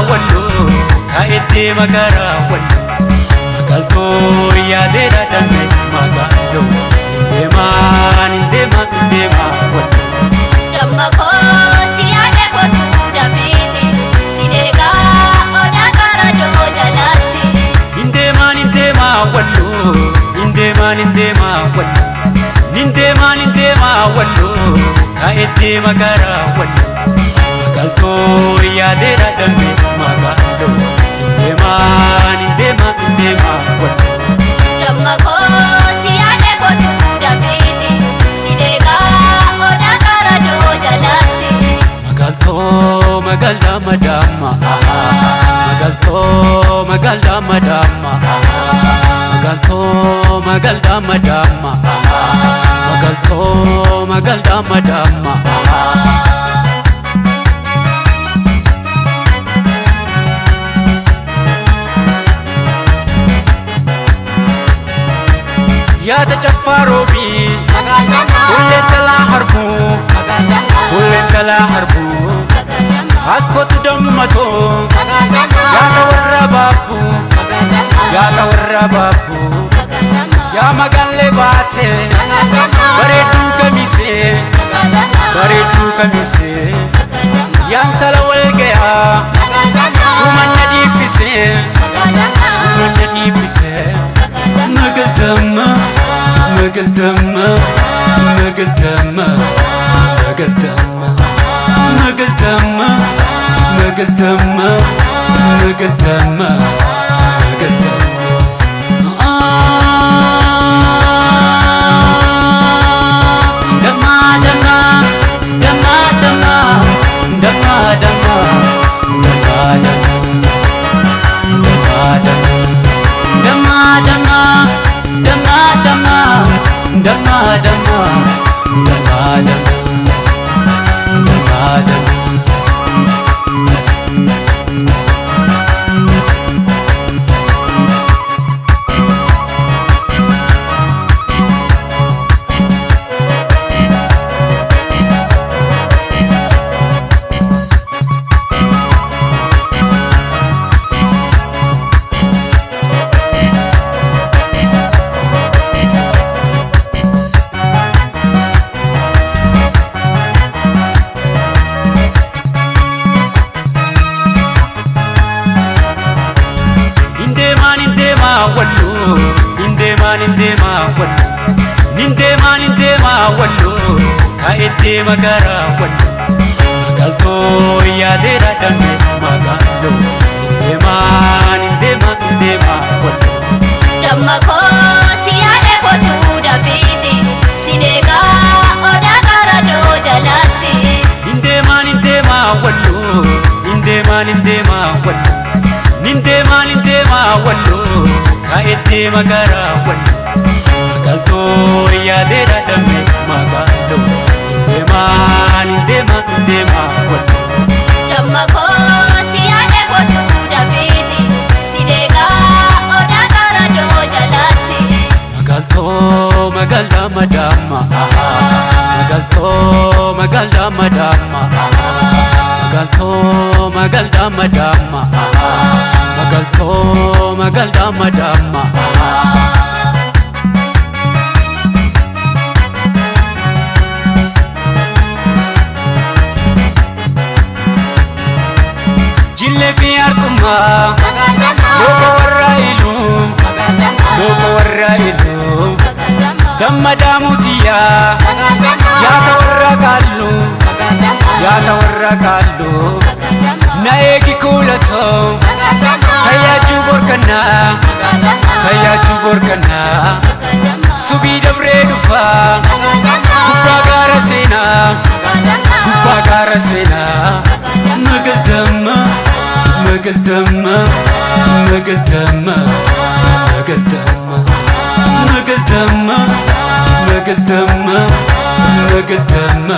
wallo kaete magara wallo magalto yaade dadame magalo indema wallo damma ko siyaade ko tuda fiti sidega oda gara do jalati indema wallo indema wallo kaete magara wallo magalto yaade dadame magalo indema wallo damma ko siyaade ko tuda fiti sidega oda gara do jalati magalda madama magalda madama يا تجفاروبي كل تلا حربو أسكت دمتو يا توربابو يا مغال باتي بريدو كميسي يا انتلا والجيا سومن نديبسي wallo kaete magara wallo magalto yaade dadame magalo indema wallo damma ko siyaade ko tuda fiti sidega oda gara do jalati indema wallo kaete magara wallo magalto yaade dadame magalo indema wallo damma ko siyaade ko tuda fiti sidega oda gara do jalati magalda madama jille fi artuma loko warailu damma damutiya ya tawarra kallu na egi kulato tayaju borkana subi dabre dufa kubba gara sena gubbaa gaara seenaa magaltamma magaltamma magaltamma magaltamma magaltamma magaltamma magaltamma